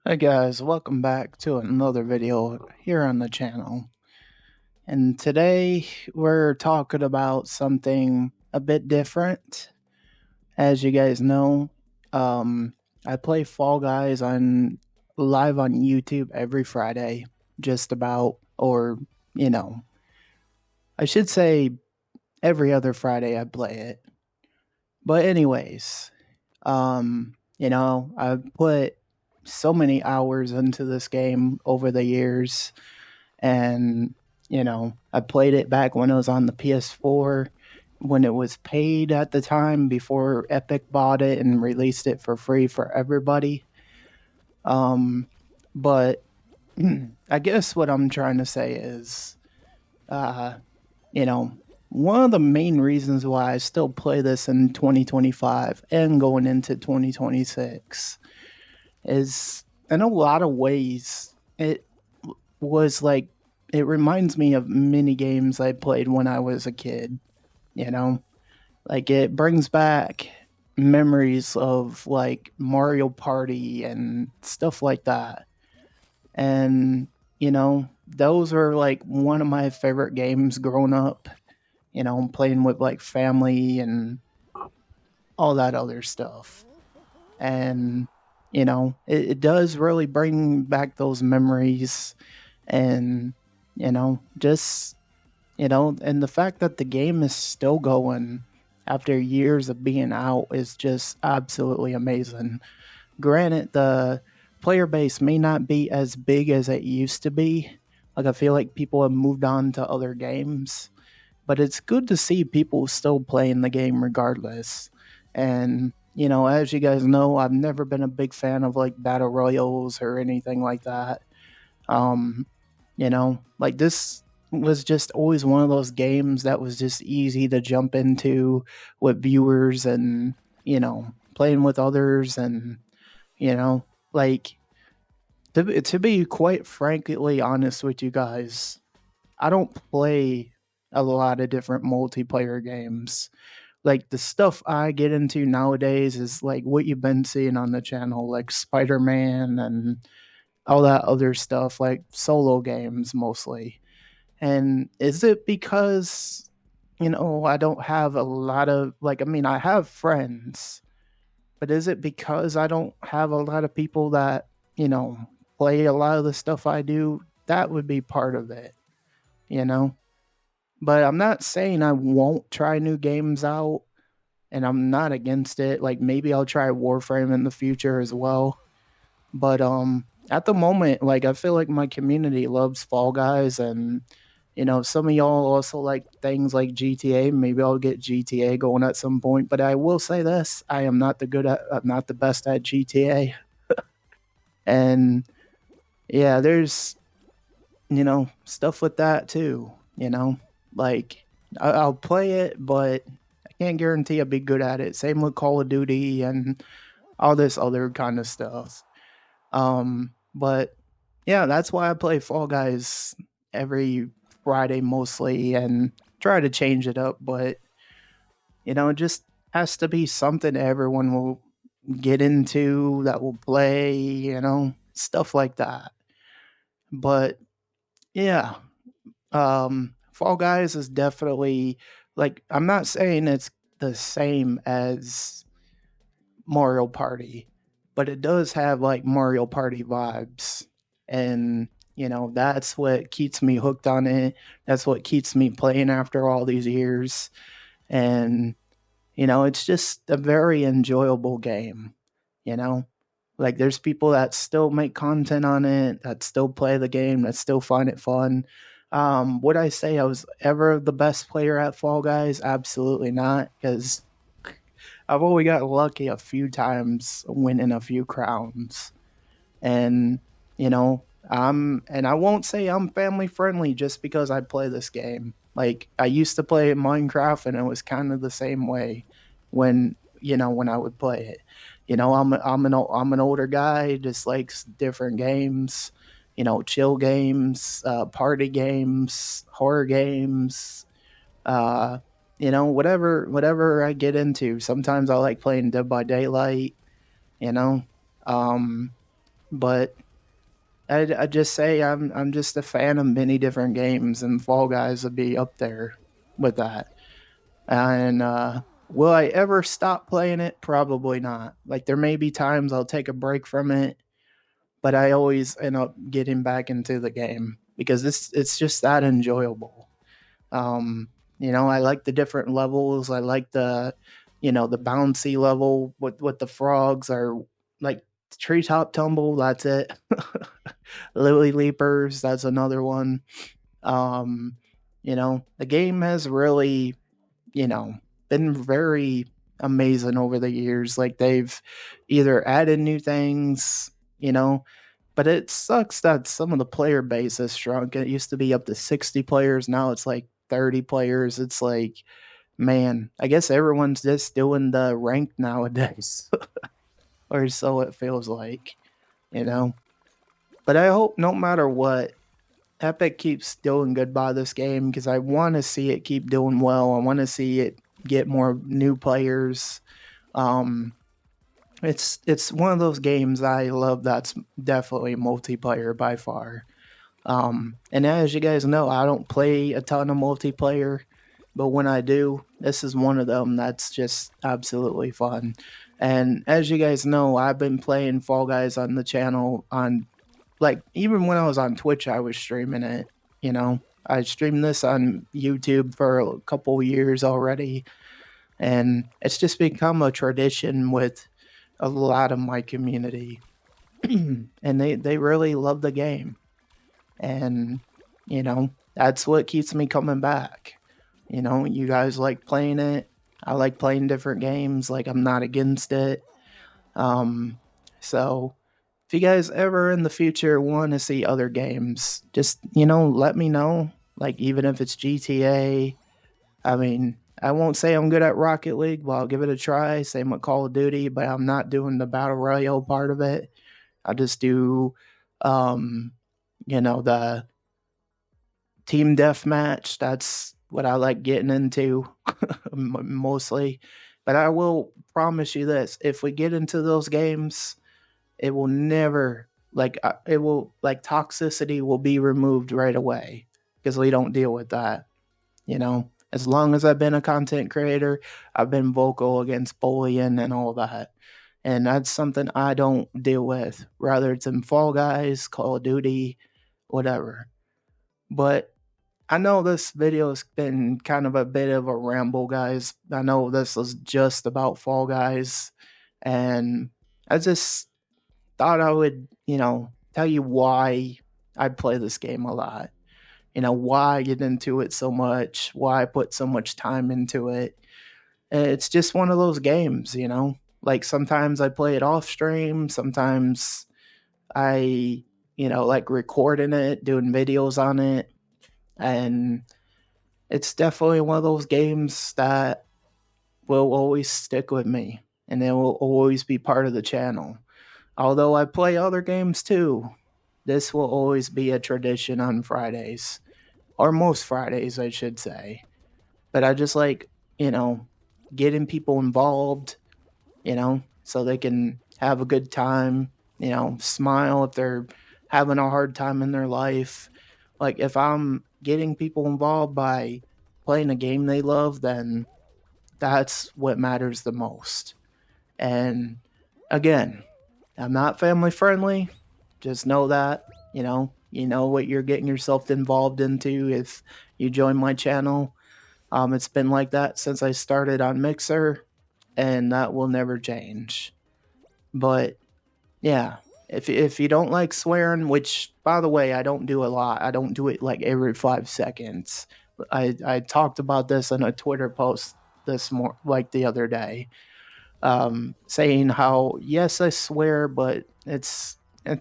Hey guys, welcome back to another video here on the channel. And today we're talking about something a bit different. As you guys know, um, I play Fall Guys on live on YouTube every Friday, just about, or you know, I should say every other Friday I play it. But anyways, I've put so many hours into this game over the years. And I played it back when it was on the PS4, when it was paid at the time before Epic bought it and released it for free for everybody. But I guess what I'm trying to say is, uh, you know, one of the main reasons why I still play this in 2025 and going into 2026 is, in a lot of ways, was like it reminds me of mini games I played when I was a kid, you know? Like it brings back memories of like Mario Party and stuff like that. And those are like one of my favorite games growing up, playing with like family and all that other stuff. And it does really bring back those memories and just and the fact that the game is still going after years of being out is just absolutely amazing. Granted, the player base may not be as big as it used to be. Like, I feel like people have moved on to other games, but it's good to see people still playing the game regardless. And, as you guys know, I've never been a big fan of like battle royals or anything like that. Um, like this was just always one of those games that was just easy to jump into with viewers and, playing with others and, like to be quite frankly honest with you guys, I don't play a lot of different multiplayer games. Like the stuff I get into nowadays is like what you've been seeing on the channel, like Spider-Man and all that other stuff, like solo games mostly. And is it because, I don't have a lot of, like, I mean, I have friends, but is it because I don't have a lot of people that, you know, play a lot of the stuff I do? That would be part of it, you know? But I'm not saying I won't try new games out and I'm not against it. Like maybe I'll try Warframe in the future as well. But at the moment, like I feel like my community loves Fall Guys and some of y'all also like things like GTA. Maybe I'll get GTA going at some point, but I will say this, I am not I'm not the best at GTA. And yeah, there's stuff with that too, Like I'll play it, but I can't guarantee I'll be good at it. Same with Call of Duty and all this other kind of stuff. But yeah, that's why I play Fall Guys every Friday mostly and try to change it up. But it just has to be something everyone will get into that will play, stuff like that. But yeah, Fall Guys is definitely like I'm not saying it's the same as Mario Party, but it does have like Mario Party vibes. And, that's what keeps me hooked on it. That's what keeps me playing after all these years. And, it's just a very enjoyable game, you know? Like there's people that still make content on it, that still play the game, that still find it fun. Would I say I was ever the best player at Fall Guys? Absolutely not, because I've only got lucky a few times winning a few crowns. And, and I won't say I'm family friendly just because I play this game. Like I used to play Minecraft and it was kind of the same way when, when I would play it. I'm an older guy, just likes different games, chill games, party games, horror games, uh, whatever I get into. Sometimes I like playing Dead by Daylight, you know. Um, But I just say I'm just a fan of many different games, and Fall Guys would be up there with that. And will I ever stop playing it? Probably not. Like there may be times I'll take a break from it, but I always end up getting back into the game because it's just that enjoyable. Um, I like the different levels. I like the bouncy level with the frogs or like treetop tumble. That's it. Lily leapers. That's another one. Um, the game has really, you know, been very amazing over the years. Like they've either added new things, you know, but it sucks that some of the player base has shrunk. It used to be up to 60 players. Now it's like 30 players. It's like, man, I guess everyone's just doing the ranked nowadays, or so it feels like, you know. But I hope no matter what, Epic keeps doing good by this game because I want to see it keep doing well. I want to see it get more new players. Um, it's one of those games I love that's definitely multiplayer by far. And as you guys know, I don't play a ton of multiplayer, but when I do, this is one of them that's just absolutely fun. And as you guys know, I've been playing Fall Guys on the channel on like even when I was on Twitch, I was streaming it. You know, I streamed this on YouTube for a couple years already, and it's just become a tradition with a lot of my community, and they really love the game, and that's what keeps me coming back. You guys like playing it. I like playing different games. Like I'm not against it. Um, so if you guys ever in the future want to see other games, just let me know. Like even if it's GTA, I mean, I won't say I'm good at Rocket League, but I'll give it a try. Same with Call of Duty, but I'm not doing the battle royale part of it. I just do, um, the team deathmatch. That's what I like getting into mostly. But I will promise you this: if we get into those games, it will never it will like toxicity will be removed right away because we don't deal with that. As long as I've been a content creator, I've been vocal against bullying and all that. And that's something I don't deal with, whether it's in Fall Guys, Call of Duty, whatever. But I know this video has been kind of a bit of a ramble, guys. I know this was just about Fall Guys. And I just thought I would, tell you why I play this game a lot. Why I get into it so much, why I put so much time into it. It's just one of those games. Like sometimes I play it off stream, sometimes I, like recording it, doing videos on it. And it's definitely one of those games that will always stick with me and it will always be part of the channel. Although I play other games too, this will always be a tradition on Fridays, or most Fridays, I should say. But I just like, you know, getting people involved, so they can have a good time, smile if they're having a hard time in their life. Like if I'm getting people involved by playing a game they love, then that's what matters the most. And again, I'm not family friendly. Just know that, you know what you're getting yourself involved into if you join my channel. It's been like that since I started on Mixer, and that will never change. But yeah, if you don't like swearing, which by the way I don't do a lot, I don't do it like every 5 seconds. I talked about this in a Twitter post like the other day, saying how yes I swear, but it's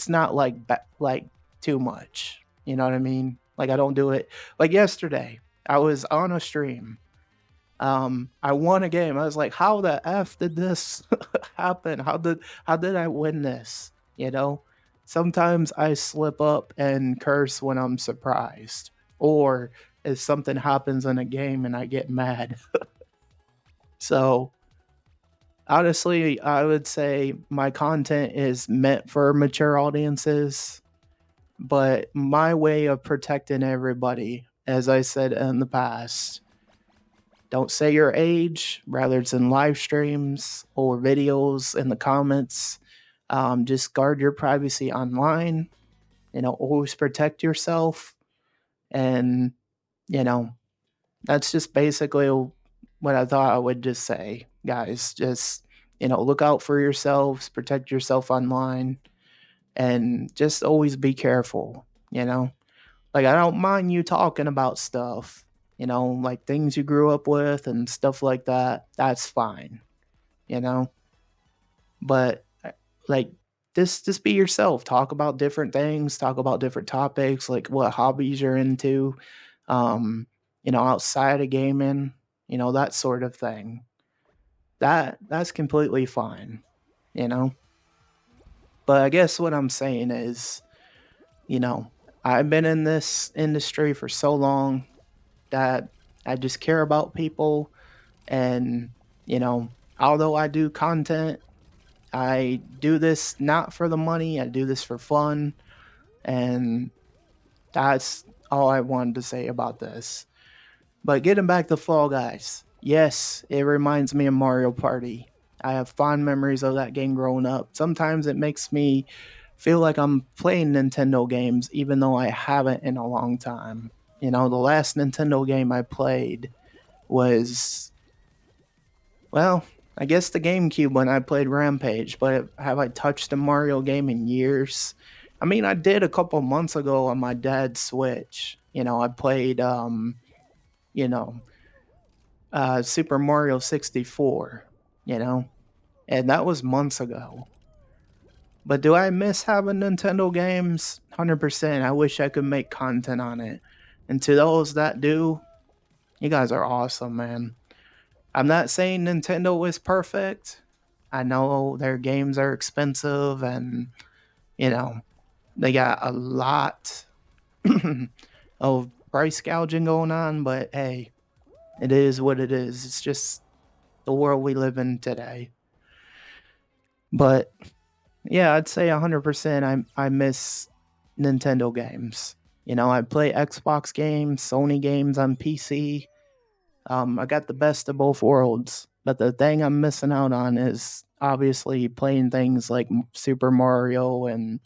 not like too much. You know what I mean? Like I don't do it. Like yesterday, I was on a stream. I won a game. I was like, how the f did this happen? How did I win this? Sometimes I slip up and curse when I'm surprised, or if something happens in a game and I get mad. So Honestly, I would say my content is meant for mature audiences, but my way of protecting everybody, as I said in the past, don't say your age, rather it's in live streams or videos in the comments. Just guard your privacy online. Always protect yourself. And, you know, that's just basically what I thought I would just say, guys. Just, look out for yourselves, protect yourself online, and just always be careful, you know? Like, I don't mind you talking about stuff, like things you grew up with and stuff like that. That's fine, you know? But, like, just be yourself. Talk about different things, talk about different topics, like what hobbies you're into, um, outside of gaming, that sort of thing. That's completely fine, you know? But I guess what I'm saying is, you know, I've been in this industry for so long that I just care about people. And, you know, although I do content, I do this not for the money, I do this for fun. And that's all I wanted to say about this. But getting back to Fall Guys, yes, it reminds me of Mario Party. I have fond memories of that game growing up. Sometimes it makes me feel like I'm playing Nintendo games, even though I haven't in a long time. The last Nintendo game I played was, well, I guess the GameCube when I played Rampage, but have I touched a Mario game in years? I mean, I did a couple months ago on my dad's Switch. I played, you know, Super Mario 64, you know, and that was months ago. But do I miss having Nintendo games? 100%. I wish I could make content on it. And to those that do, you guys are awesome, man. I'm not saying Nintendo is perfect. I know their games are expensive and, you know, they got a lot of price gouging going on, but hey, it is what it is. It's just the world we live in today. But yeah, I'd say 100% I miss Nintendo games. I play Xbox games, Sony games on PC. I got the best of both worlds, but the thing I'm missing out on is obviously playing things like Super Mario and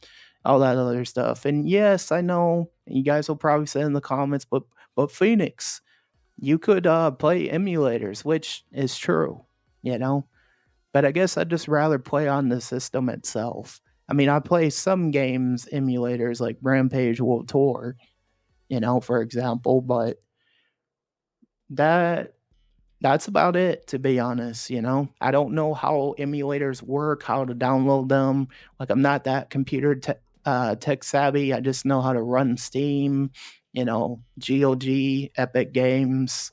all that other stuff. And yes, I know you guys will probably say in the comments, but Phoenix, you could play emulators, which is true, you know. But I guess I'd just rather play on the system itself. I mean, I play some games emulators like Rampage World Tour, for example, but that that's about it, to be honest. I don't know how emulators work, how to download them. Like, I'm not that tech savvy. I just know how to run Steam, GOG, Epic Games,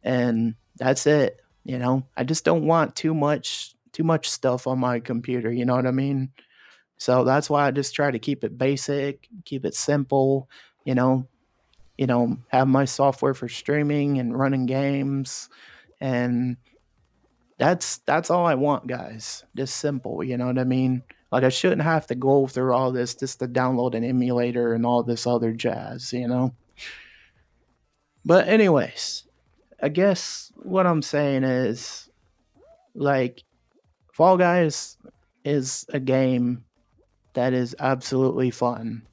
and that's it. I just don't want too much stuff on my computer. You know what I mean? So that's why I just try to keep it basic, keep it simple. You know, have my software for streaming and running games, and that's all I want, guys. Just simple, you know what I mean? Like, I shouldn't have to go through all this just to download an emulator and all this other jazz. But anyways, I guess what I'm saying is, like, Fall Guys is a game that is absolutely fun.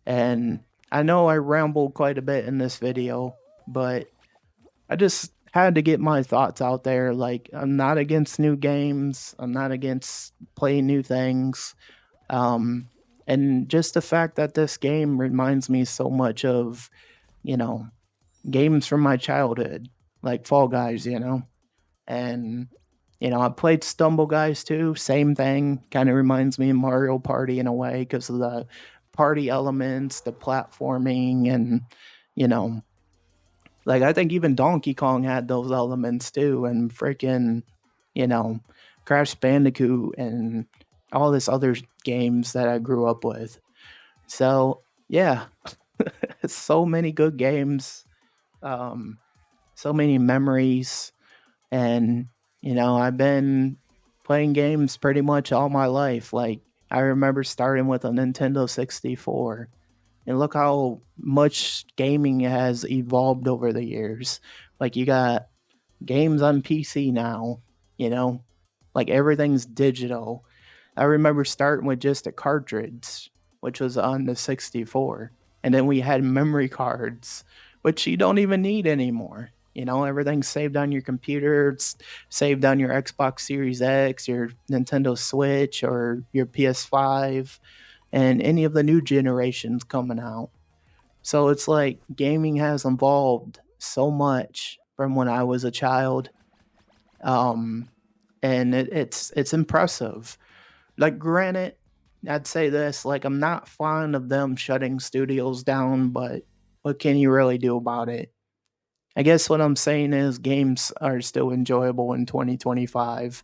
And I know I rambled quite a bit in this video, but I just had to get my thoughts out there. Like, I'm not against new games. I'm not against playing new things. And just the fact that this game reminds me so much of, you know, games from my childhood, like Fall Guys. And, I played Stumble Guys too. Same thing. Kind of reminds me of Mario Party in a way because of the party elements, the platforming, and, you know, like, I think even Donkey Kong had those elements too, and freaking, you know, Crash Bandicoot and all this other games that I grew up with. So yeah, so many good games, um, so many memories, and I've been playing games pretty much all my life. Like, I remember starting with a Nintendo 64. And look how much gaming has evolved over the years. Like, you got games on PC now, you know, like everything's digital. I remember starting with just a cartridge, which was on the 64. And then we had memory cards, which you don't even need anymore. You know, everything's saved on your computer, it's saved on your Xbox Series X, your Nintendo Switch, or your PS5, and any of the new generations coming out. So it's like gaming has evolved so much from when I was a child. Um, and it's impressive. Like, granted, I'd say this, like, I'm not fond of them shutting studios down, but what can you really do about it? I guess what I'm saying is games are still enjoyable in 2025.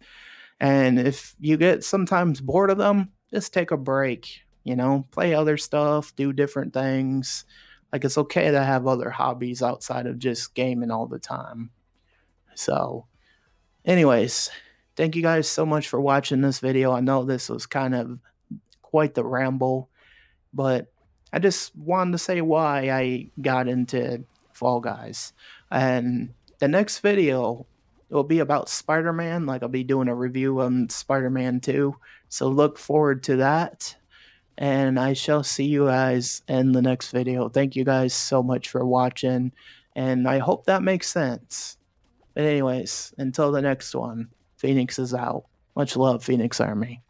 And if you get sometimes bored of them, just take a break, play other stuff, do different things. Like, it's okay to have other hobbies outside of just gaming all the time. So, anyways, thank you guys so much for watching this video. I know this was kind of quite the ramble, but I just wanted to say why I got into Fall Guys. And the next video will be about Spider Man. Like, I'll be doing a review on Spider Man 2. So look forward to that. And I shall see you guys in the next video. Thank you guys so much for watching. And I hope that makes sense. But, anyways, until the next one, Phoenix is out. Much love, Phoenix Army.